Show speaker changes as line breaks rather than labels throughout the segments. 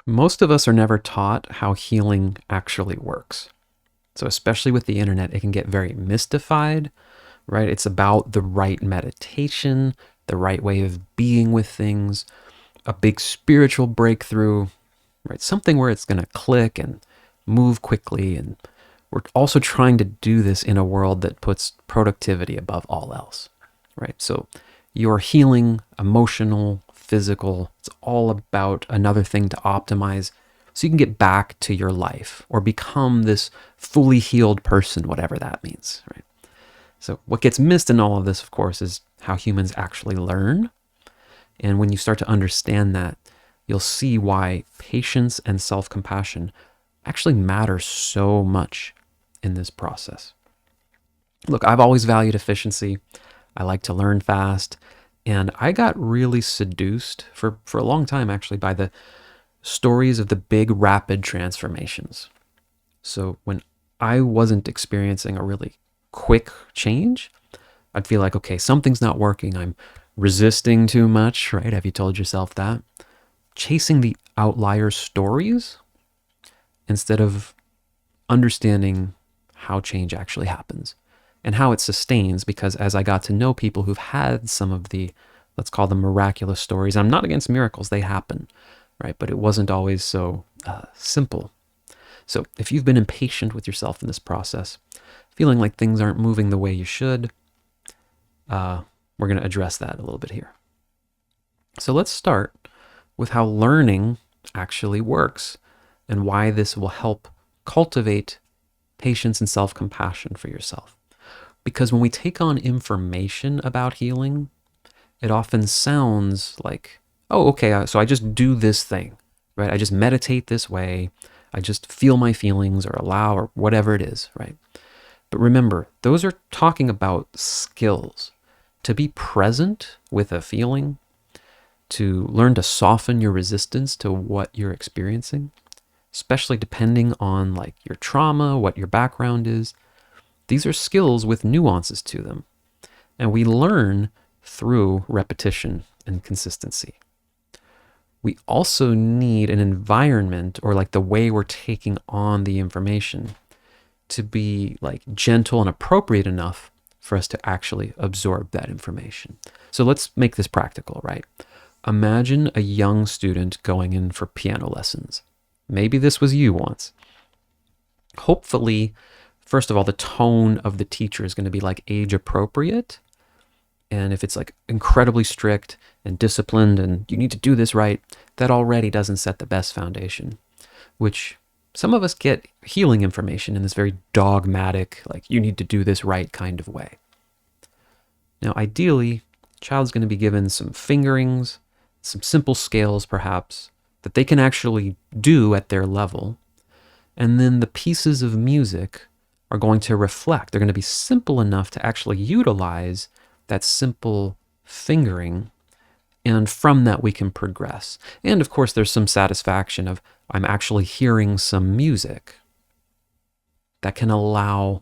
Most of us are never taught how healing actually works. So, especially with the internet, it can get very mystified, right? It's about the right meditation, the right way of being with things, a big spiritual breakthrough, right? Something where it's going to click and move quickly. And we're also trying to do this in a world that puts productivity above all else, right? So, your healing, emotional, physical, it's all about another thing to optimize so you can get back to your life or become this fully healed person, whatever that means, right? So, what gets missed in all of this, of course, is how humans actually learn. And when you start to understand that, you'll see why patience and self compassion actually matter so much in this process. Look, I've always valued efficiency. I like to learn fast. And I got really seduced for a long time, actually, by the stories of the big rapid transformations. So when I wasn't experiencing a really quick change, I'd feel like, okay, something's not working. I'm resisting too much, right? Have you told yourself that? Chasing the outlier stories instead of understanding how change actually happens and how it sustains. Because as I got to know people who've had some of the, let's call them miraculous stories, I'm not against miracles, they happen, right? But it wasn't always so simple. So if you've been impatient with yourself in this process, feeling like things aren't moving the way you should, we're going to address that a little bit here. So let's start with how learning actually works and why this will help cultivate patience and self-compassion for yourself. Because when we take on information about healing, it often sounds like, oh, okay, so I just do this thing, right? I just meditate this way. I just feel my feelings or allow or whatever it is, right? But remember, those are talking about skills. To be present with a feeling, to learn to soften your resistance to what you're experiencing, especially depending on like your trauma, what your background is. These are skills with nuances to them. And we learn through repetition and consistency. We also need an environment or like the way we're taking on the information to be like gentle and appropriate enough for us to actually absorb that information. So let's make this practical, right? Imagine a young student going in for piano lessons. Maybe this was you once. Hopefully, first of all, the tone of the teacher is going to be like age appropriate. And if it's like incredibly strict and disciplined and you need to do this right, that already doesn't set the best foundation, which some of us get healing information in this very dogmatic, like you need to do this right kind of way. Now, ideally, the child's going to be given some fingerings, some simple scales perhaps, that they can actually do at their level. And then the pieces of music are going to reflect. They're going to be simple enough to actually utilize that simple fingering. And from that, we can progress. And of course, there's some satisfaction of I'm actually hearing some music that can allow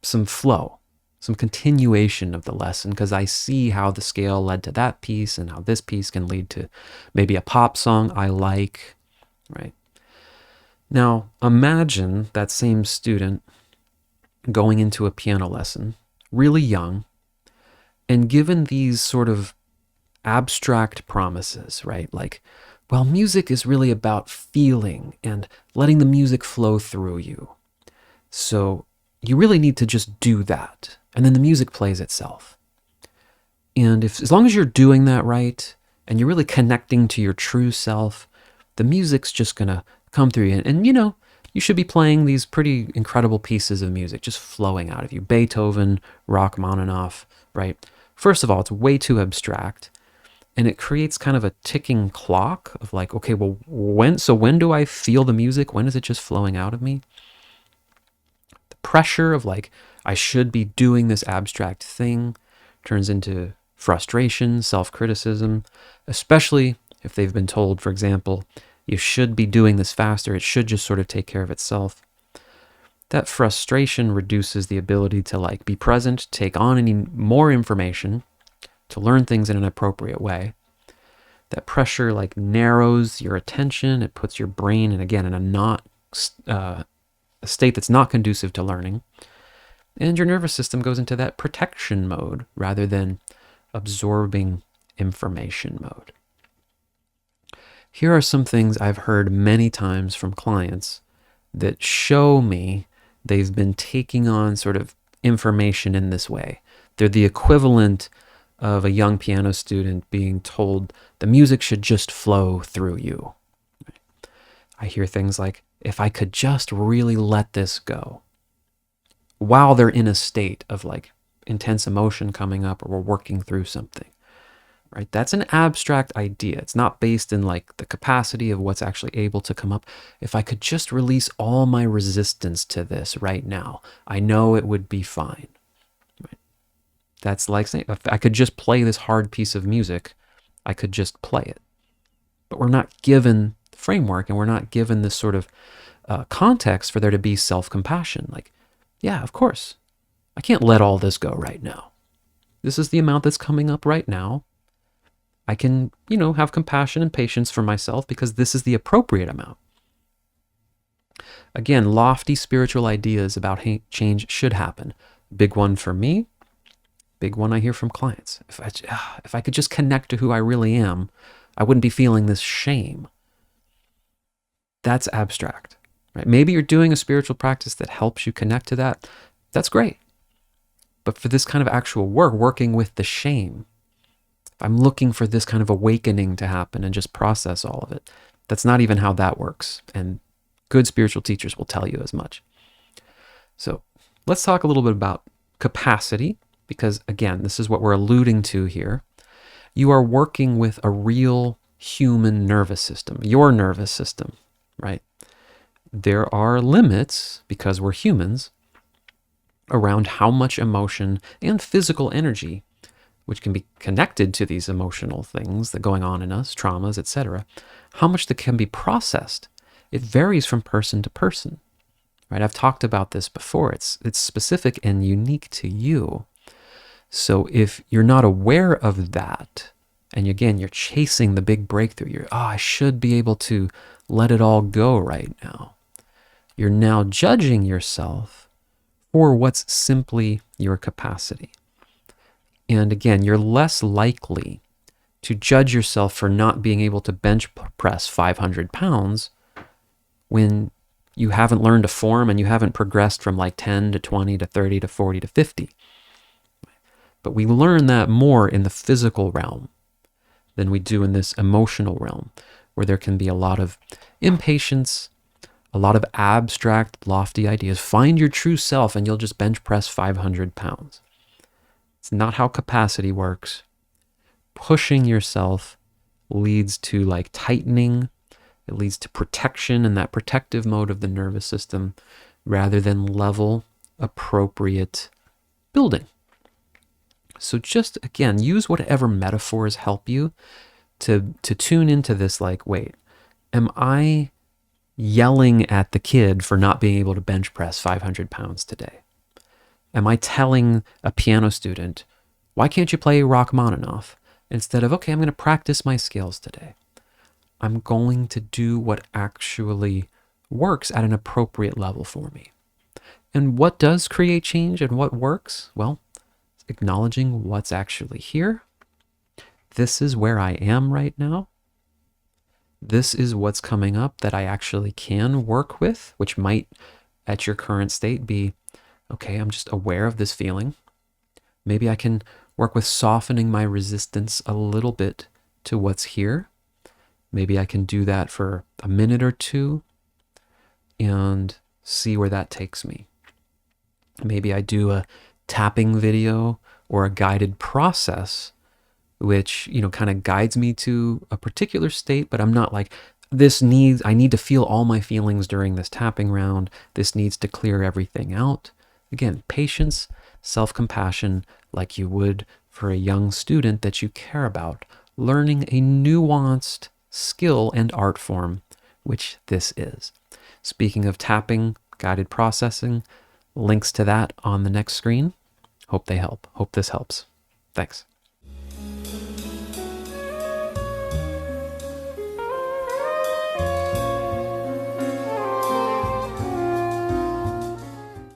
some flow, some continuation of the lesson, because I see how the scale led to that piece and how this piece can lead to maybe a pop song I like, right? Now, imagine that same student going into a piano lesson, really young, and given these sort of abstract promises, right? Like, well, music is really about feeling and letting the music flow through you. So you really need to just do that. And then the music plays itself. And as long as you're doing that right, and you're really connecting to your true self, the music's just going to come through you. And you should be playing these pretty incredible pieces of music just flowing out of you. Beethoven, Rachmaninoff, right? First of all, it's way too abstract. And it creates kind of a ticking clock of like, okay, well, when do I feel the music? When is it just flowing out of me? The pressure of like, I should be doing this abstract thing turns into frustration, self-criticism, especially if they've been told, for example, you should be doing this faster. It should just sort of take care of itself. That frustration reduces the ability to like be present, take on any more information, to learn things in an appropriate way. That pressure like narrows your attention. It puts your brain, and again, in a state that's not conducive to learning. And your nervous system goes into that protection mode rather than absorbing information mode. Here are some things I've heard many times from clients that show me they've been taking on sort of information in this way. They're the equivalent of a young piano student being told the music should just flow through you. I hear things like, if I could just really let this go, while they're in a state of like intense emotion coming up or we're working through something. Right? That's an abstract idea. It's not based in like the capacity of what's actually able to come up. If I could just release all my resistance to this right now, I know it would be fine. Right? That's like saying, if I could just play this hard piece of music, I could just play it. But we're not given the framework, and we're not given this sort of context for there to be self-compassion. Like, yeah, of course, I can't let all this go right now. This is the amount that's coming up right now. I can, have compassion and patience for myself because this is the appropriate amount. Again, lofty spiritual ideas about change should happen. Big one for me, big one I hear from clients. If I could just connect to who I really am, I wouldn't be feeling this shame. That's abstract, right? Maybe you're doing a spiritual practice that helps you connect to that. That's great. But for this kind of actual work, working with the shame, I'm looking for this kind of awakening to happen and just process all of it. That's not even how that works. And good spiritual teachers will tell you as much. So let's talk a little bit about capacity, because again, this is what we're alluding to here. You are working with a real human nervous system, your nervous system, right? There are limits, because we're humans, around how much emotion and physical energy, which can be connected to these emotional things that are going on in us, traumas, etc., how much that can be processed. It varies from person to person, right? I've talked about this before. It's specific and unique to you. So if you're not aware of that, and again, you're chasing the big breakthrough, I should be able to let it all go right now. You're now judging yourself for what's simply your capacity. And again, you're less likely to judge yourself for not being able to bench press 500 pounds when you haven't learned a form and you haven't progressed from like 10 to 20 to 30 to 40 to 50. But we learn that more in the physical realm than we do in this emotional realm, where there can be a lot of impatience, a lot of abstract, lofty ideas. Find your true self and you'll just bench press 500 pounds. It's not how capacity works. Pushing yourself leads to like tightening. It leads to protection and that protective mode of the nervous system rather than level, appropriate building. So just, again, use whatever metaphors help you to tune into this like, wait, am I yelling at the kid for not being able to bench press 500 pounds today? Am I telling a piano student, why can't you play Rachmaninoff? Instead of, okay, I'm going to practice my skills today. I'm going to do what actually works at an appropriate level for me. And what does create change and what works? Well, acknowledging what's actually here. This is where I am right now. This is what's coming up that I actually can work with, which might, at your current state, be, okay, I'm just aware of this feeling. Maybe I can work with softening my resistance a little bit to what's here. Maybe I can do that for a minute or two and see where that takes me. Maybe I do a tapping video or a guided process, which, kind of guides me to a particular state, but I'm not like, I need to feel all my feelings during this tapping round. This needs to clear everything out. Again, patience, self-compassion, like you would for a young student that you care about, learning a nuanced skill and art form, which this is. Speaking of tapping, guided processing, links to that on the next screen. Hope they help. Hope this helps. Thanks.